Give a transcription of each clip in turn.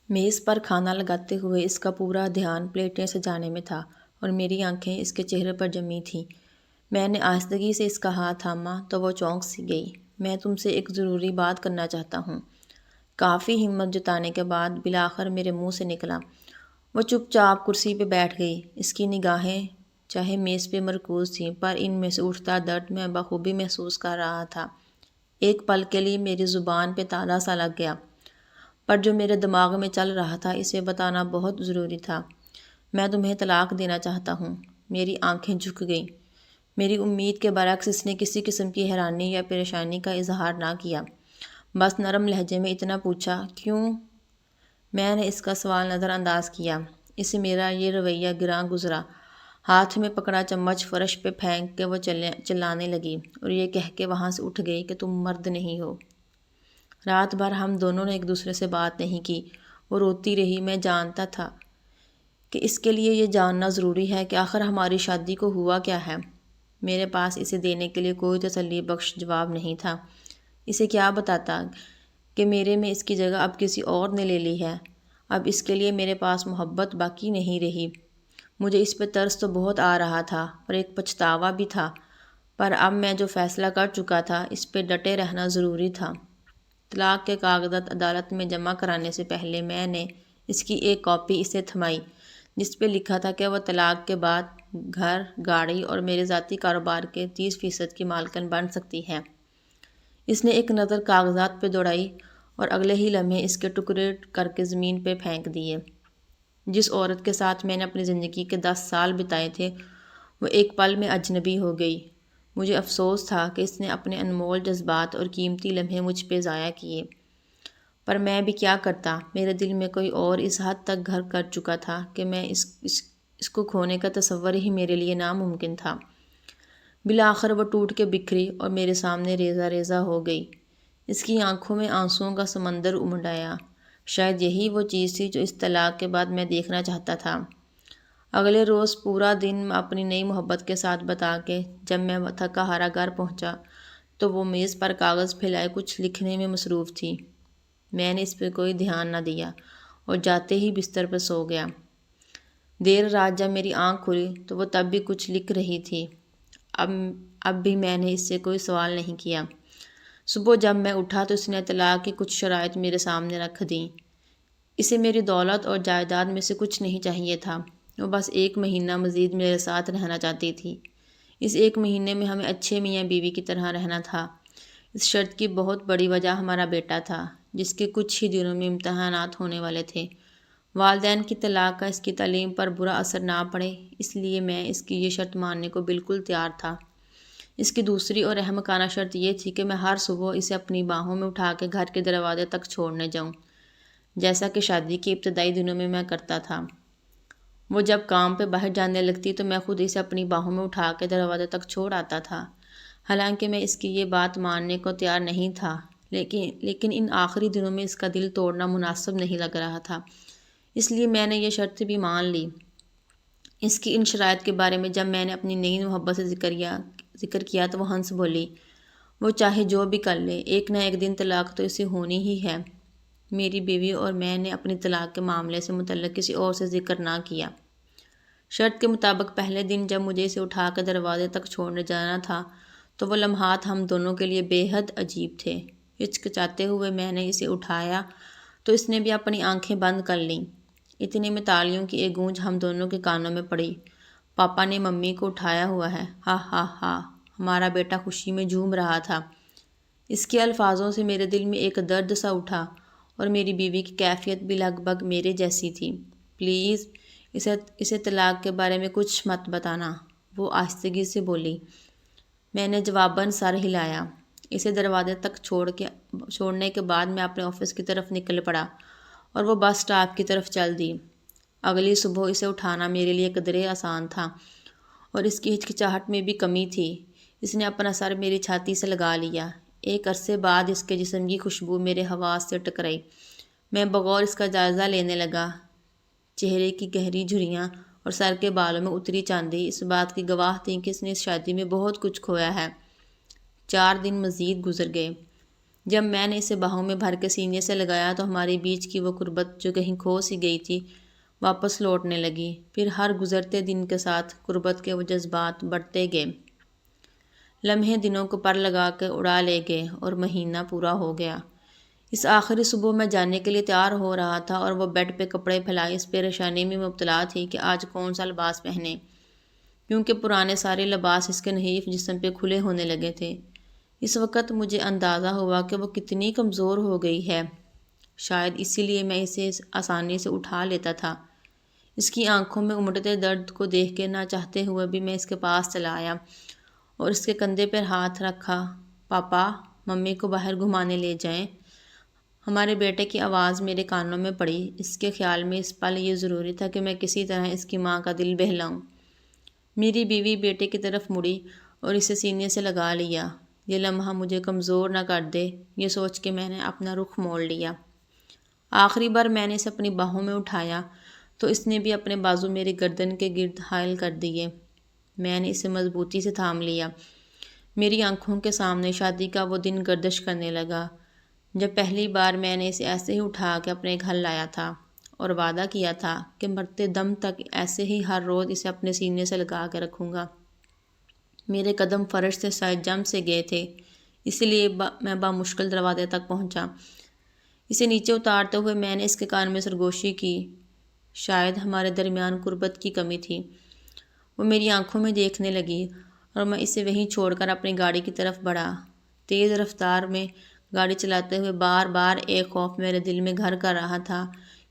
میز پر کھانا لگاتے ہوئے اس کا پورا دھیان پلیٹیں سجانے میں تھا اور میری آنکھیں اس کے چہرے پر جمی تھیں۔ میں نے آہستگی سے اس کا ہاتھ تھاما تو وہ چونک سی گئی۔ میں تم سے ایک ضروری بات کرنا چاہتا ہوں۔ کافی ہمت جتانے کے بعد بالآخر میرے منہ سے نکلا۔ وہ چپ چاپ کرسی پہ بیٹھ گئی۔ اس کی نگاہیں چاہے میز پہ مرکوز تھیں پر ان میں سے اٹھتا درد میں بخوبی محسوس کر رہا تھا۔ ایک پل کے لیے میری زبان پہ تالا سا لگ گیا، پر جو میرے دماغ میں چل رہا تھا اسے بتانا بہت ضروری تھا۔ میں تمہیں طلاق دینا چاہتا ہوں۔ میری آنکھیں جھک گئیں۔ میری امید کے برعکس اس نے کسی قسم کی حیرانی یا پریشانی کا اظہار نہ کیا، بس نرم لہجے میں اتنا پوچھا، کیوں؟ میں نے اس کا سوال نظر انداز کیا۔ اسے میرا یہ رویہ گراں گزرا۔ ہاتھ میں پکڑا چمچ فرش پہ پھینک کے وہ چلانے لگی اور یہ کہہ کے وہاں سے اٹھ گئی کہ تم مرد نہیں ہو۔ رات بھر ہم دونوں نے ایک دوسرے سے بات نہیں کی۔ وہ روتی رہی۔ میں جانتا تھا کہ اس کے لیے یہ جاننا ضروری ہے کہ آخر ہماری شادی کو ہوا کیا ہے۔ میرے پاس اسے دینے کے لیے کوئی تسلی بخش جواب نہیں تھا۔ اسے کیا بتاتا کہ میرے میں اس کی جگہ اب کسی اور نے لے لی ہے۔ اب اس کے لیے میرے پاس محبت باقی نہیں رہی۔ مجھے اس پہ ترس تو بہت آ رہا تھا اور ایک پچھتاوا بھی تھا، پر اب میں جو فیصلہ کر چکا تھا اس پہ ڈٹے رہنا ضروری تھا۔ طلاق کے کاغذات عدالت میں جمع کرانے سے پہلے میں نے اس کی ایک کاپی اسے تھمائی، جس پہ لکھا تھا کہ وہ طلاق کے بعد گھر، گاڑی اور میرے ذاتی کاروبار کے 30% کی مالکن بن سکتی ہے۔ اس نے ایک نظر کاغذات پہ دوڑائی اور اگلے ہی لمحے اس کے ٹکڑے کر کے زمین پہ پھینک دیے۔ جس عورت کے ساتھ میں نے اپنی زندگی کے 10 سال بتائے تھے وہ ایک پل میں اجنبی ہو گئی۔ مجھے افسوس تھا کہ اس نے اپنے انمول جذبات اور قیمتی لمحے مجھ پہ ضائع کیے، پر میں بھی کیا کرتا؟ میرے دل میں کوئی اور اس حد تک گھر کر چکا تھا کہ میں اس کو کھونے کا تصور ہی میرے لیے ناممکن تھا۔ بالآخر وہ ٹوٹ کے بکھری اور میرے سامنے ریزہ ریزہ ہو گئی۔ اس کی آنکھوں میں آنسوؤں کا سمندر امڈ آیا۔ شاید یہی وہ چیز تھی جو اس طلاق کے بعد میں دیکھنا چاہتا تھا۔ اگلے روز پورا دن اپنی نئی محبت کے ساتھ بتا کے جب میں تھکا ہارا گھر پہنچا تو وہ میز پر کاغذ پھیلائے کچھ لکھنے میں مصروف تھی۔ میں نے اس پہ کوئی دھیان نہ دیا اور جاتے ہی بستر پہ سو گیا۔ دیر رات جب میری آنکھ کھلی تو وہ تب بھی کچھ لکھ رہی تھی۔ اب بھی میں نے اس سے کوئی سوال نہیں کیا۔ صبح جب میں اٹھا تو اس نے طلاق کی کچھ شرائط میرے سامنے رکھ دیں۔ اسے میری دولت اور جائیداد میں سے کچھ نہیں چاہیے تھا۔ وہ بس 1 مہینہ مزید میرے ساتھ رہنا چاہتی تھی۔ اس 1 مہینے میں ہمیں اچھے میاں بیوی کی طرح رہنا تھا۔ اس شرط کی بہت بڑی وجہ ہمارا بیٹا تھا، جس کے کچھ ہی دنوں میں امتحانات ہونے والے تھے۔ والدین کی طلاق کا اس کی تعلیم پر برا اثر نہ پڑے، اس لیے میں اس کی یہ شرط ماننے کو بالکل تیار تھا۔ اس کی دوسری اور احمقانہ شرط یہ تھی کہ میں ہر صبح اسے اپنی باہوں میں اٹھا کے گھر کے دروازے تک چھوڑنے جاؤں، جیسا کہ شادی کے ابتدائی دنوں میں کرتا تھا۔ وہ جب کام پہ باہر جانے لگتی تو میں خود اسے اپنی باہوں میں اٹھا کے دروازے تک چھوڑ آتا تھا۔ حالانکہ میں اس کی یہ بات ماننے کو تیار نہیں تھا، لیکن ان آخری دنوں میں اس کا دل توڑنا مناسب نہیں لگ رہا تھا، اس لیے میں نے یہ شرط بھی مان لی۔ اس کی ان شرائط کے بارے میں جب میں نے اپنی نئی محبت سے ذکر کیا تو وہ ہنس بولی، وہ چاہے جو بھی کر لے، ایک نہ ایک دن طلاق تو اسے ہونی ہی ہے۔ میری بیوی اور میں نے اپنی طلاق کے معاملے سے متعلق کسی اور سے ذکر نہ کیا۔ شرط کے مطابق پہلے دن جب مجھے اسے اٹھا کے دروازے تک چھوڑنے جانا تھا تو وہ لمحات ہم دونوں کے لیے بے حد عجیب تھے۔ ہچکچاتے ہوئے میں نے اسے اٹھایا تو اس نے بھی اپنی آنکھیں بند کر لیں۔ اتنے میں تالیوں کی ایک گونج ہم دونوں کے کانوں میں پڑی۔ پاپا نے ممی کو اٹھایا ہوا ہے، ہا ہا ہا۔ ہمارا بیٹا خوشی میں جھوم رہا تھا۔ اس کے الفاظوں سے میرے دل میں ایک درد سا اٹھا اور میری بیوی کی کیفیت بھی لگ بھگ میرے جیسی تھی۔ پلیز اسے طلاق کے بارے میں کچھ مت بتانا، وہ آہستگی سے بولی۔ میں نے جواباً سر ہلایا۔ اسے دروازے تک چھوڑنے کے بعد میں اپنے آفس کی طرف نکل پڑا اور وہ بس اسٹاپ کی طرف چل دی۔ اگلی صبح اسے اٹھانا میرے لیے قدرے آسان تھا اور اس کی ہچکچاہٹ میں بھی کمی تھی۔ اس نے اپنا سر میری چھاتی سے لگا لیا۔ ایک عرصے بعد اس کے جسم کی خوشبو میرے حواس سے ٹکرائی۔ میں بغور اس کا جائزہ لینے لگا۔ چہرے کی گہری جھریاں اور سر کے بالوں میں اتری چاندی اس بات کی گواہ تھیں کہ اس نے اس شادی میں بہت کچھ کھویا ہے۔ 4 دن مزید گزر گئے۔ جب میں نے اسے باہوں میں بھر کے سینے سے لگایا تو ہمارے بیچ کی وہ قربت جو کہیں کھو سی گئی تھی واپس لوٹنے لگی۔ پھر ہر گزرتے دن کے ساتھ قربت کے وہ جذبات بڑھتے گئے۔ لمحے دنوں کو پر لگا کے اڑا لے گئے اور مہینہ پورا ہو گیا۔ اس آخری صبح میں جانے کے لیے تیار ہو رہا تھا اور وہ بیڈ پہ کپڑے پھیلائے اس پریشانی میں مبتلا تھی کہ آج کون سا لباس پہنے، کیونکہ پرانے سارے لباس اس کے نحیف جسم پہ کھلے ہونے لگے تھے۔ اس وقت مجھے اندازہ ہوا کہ وہ کتنی کمزور ہو گئی ہے، شاید اسی لیے میں اسے آسانی سے اٹھا لیتا تھا۔ اس کی آنکھوں میں امٹتے درد کو دیکھ کے نہ چاہتے ہوئے بھی میں اس کے پاس چلا آیا اور اس کے کندھے پر ہاتھ رکھا۔ پاپا، ممی کو باہر گھمانے لے جائیں۔ ہمارے بیٹے کی آواز میرے کانوں میں پڑی۔ اس کے خیال میں اس پل یہ ضروری تھا کہ میں کسی طرح اس کی ماں کا دل بہلاؤں۔ میری بیوی بیٹے کی طرف مڑی اور اسے سینے سے لگا لیا۔ یہ لمحہ مجھے کمزور نہ کر دے، یہ سوچ کے میں نے اپنا رخ موڑ لیا۔ آخری بار میں نے اسے اپنی باہوں میں اٹھایا تو اس نے بھی اپنے بازو میری گردن کے گرد حائل کر دیے۔ میں نے اسے مضبوطی سے تھام لیا۔ میری آنکھوں کے سامنے شادی کا وہ دن گردش کرنے لگا جب پہلی بار میں نے اسے ایسے ہی اٹھا کے اپنے گھر لایا تھا اور وعدہ کیا تھا کہ مرتے دم تک ایسے ہی ہر روز اسے اپنے سینے سے لگا کے رکھوں گا۔ میرے قدم فرش سے شاید جم سے گئے تھے، اس لیے میں بامشکل دروازے تک پہنچا۔ اسے نیچے اتارتے ہوئے میں نے اس کے کان میں سرگوشی کی۔ شاید ہمارے درمیان قربت کی کمی تھی۔ وہ میری آنکھوں میں دیکھنے لگی اور میں اسے وہیں چھوڑ کر اپنی گاڑی کی طرف بڑھا۔ تیز رفتار میں گاڑی چلاتے ہوئے بار بار ایک خوف میرے دل میں گھر کر رہا تھا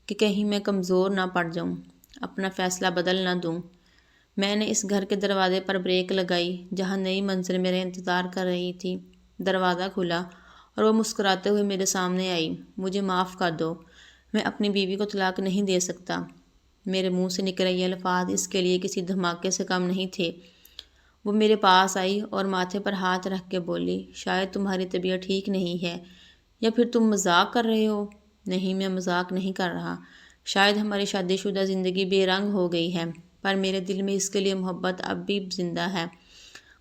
کہ کہیں میں کمزور نہ پڑ جاؤں، اپنا فیصلہ بدل نہ دوں۔ میں نے اس گھر کے دروازے پر بریک لگائی جہاں نئی منزل میرے انتظار کر رہی تھی۔ دروازہ کھلا اور وہ مسکراتے ہوئے میرے سامنے آئی۔ مجھے معاف کر دو، میں اپنی بیوی کو طلاق نہیں دے سکتا۔ میرے منہ سے نکلے یہ الفاظ اس کے لیے کسی دھماکے سے کم نہیں تھے۔ وہ میرے پاس آئی اور ماتھے پر ہاتھ رکھ کے بولی، شاید تمہاری طبیعت ٹھیک نہیں ہے، یا پھر تم مذاق کر رہے ہو؟ نہیں، میں مذاق نہیں کر رہا۔ شاید ہماری شادی شدہ زندگی بے رنگ ہو گئی ہے، پر میرے دل میں اس کے لیے محبت اب بھی زندہ ہے۔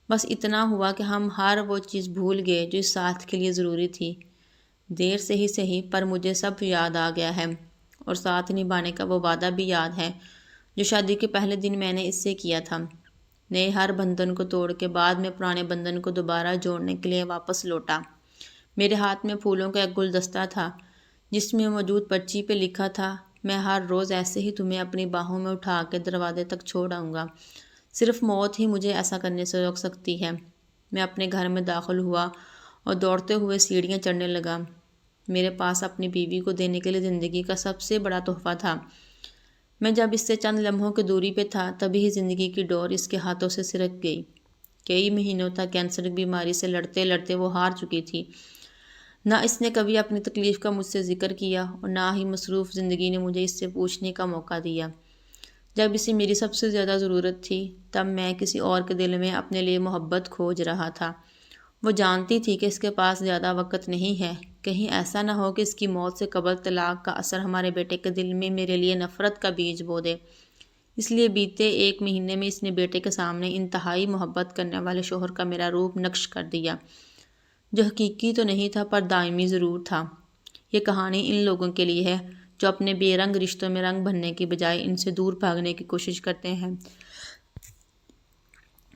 بس اتنا ہوا کہ ہم ہر وہ چیز بھول گئے جو اس ساتھ کے لیے ضروری تھی۔ دیر سے ہی صحیح، پر مجھے سب یاد آ گیا ہے، اور ساتھ نبھانے کا وہ وعدہ بھی یاد ہے جو شادی کے پہلے دن میں نے اس سے کیا تھا۔ نئے ہر بندھن کو توڑ کے بعد میں پرانے بندھن کو دوبارہ جوڑنے کے لیے واپس لوٹا۔ میرے ہاتھ میں پھولوں کا ایک گلدستہ تھا جس میں موجود پرچی پہ لکھا تھا، میں ہر روز ایسے ہی تمہیں اپنی باہوں میں اٹھا کے دروازے تک چھوڑ آؤں گا، صرف موت ہی مجھے ایسا کرنے سے روک سکتی ہے۔ میں اپنے گھر میں داخل ہوا اور دوڑتے ہوئے سیڑھیاں چڑھنے لگا۔ میرے پاس اپنی بیوی کو دینے کے لیے زندگی کا سب سے بڑا تحفہ تھا۔ میں جب اس سے چند لمحوں کی دوری پہ تھا تبھی ہی زندگی کی ڈور اس کے ہاتھوں سے سرک گئی۔ کئی مہینوں تک کینسر کی بیماری سے لڑتے لڑتے وہ ہار چکی تھی۔ نہ اس نے کبھی اپنی تکلیف کا مجھ سے ذکر کیا اور نہ ہی مصروف زندگی نے مجھے اس سے پوچھنے کا موقع دیا۔ جب اسے میری سب سے زیادہ ضرورت تھی تب میں کسی اور کے دل میں اپنے لیے محبت کھوج رہا تھا۔ وہ جانتی تھی کہ اس کے پاس زیادہ وقت نہیں ہے، کہیں ایسا نہ ہو کہ اس کی موت سے قبل طلاق کا اثر ہمارے بیٹے کے دل میں میرے لیے نفرت کا بیج بو دے۔ اس لیے بیتے ایک مہینے میں اس نے بیٹے کے سامنے انتہائی محبت کرنے والے شوہر کا میرا روپ نقش کر دیا، جو حقیقی تو نہیں تھا پر دائمی ضرور تھا۔ یہ کہانی ان لوگوں کے لیے ہے جو اپنے بے رنگ رشتوں میں رنگ بھرنے کی بجائے ان سے دور بھاگنے کی کوشش کرتے ہیں۔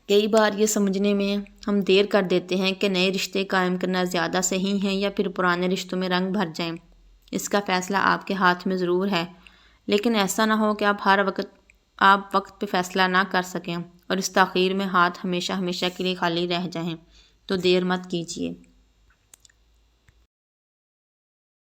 کئی بار یہ سمجھنے میں ہم دیر کر دیتے ہیں کہ نئے رشتے قائم کرنا زیادہ صحیح ہیں یا پھر پرانے رشتوں میں رنگ بھر جائیں۔ اس کا فیصلہ آپ کے ہاتھ میں ضرور ہے، لیکن ایسا نہ ہو کہ آپ وقت پہ فیصلہ نہ کر سکیں اور اس تاخیر میں ہاتھ ہمیشہ ہمیشہ کے لیے خالی رہ جائیں۔ تو دیر مت کیجیے۔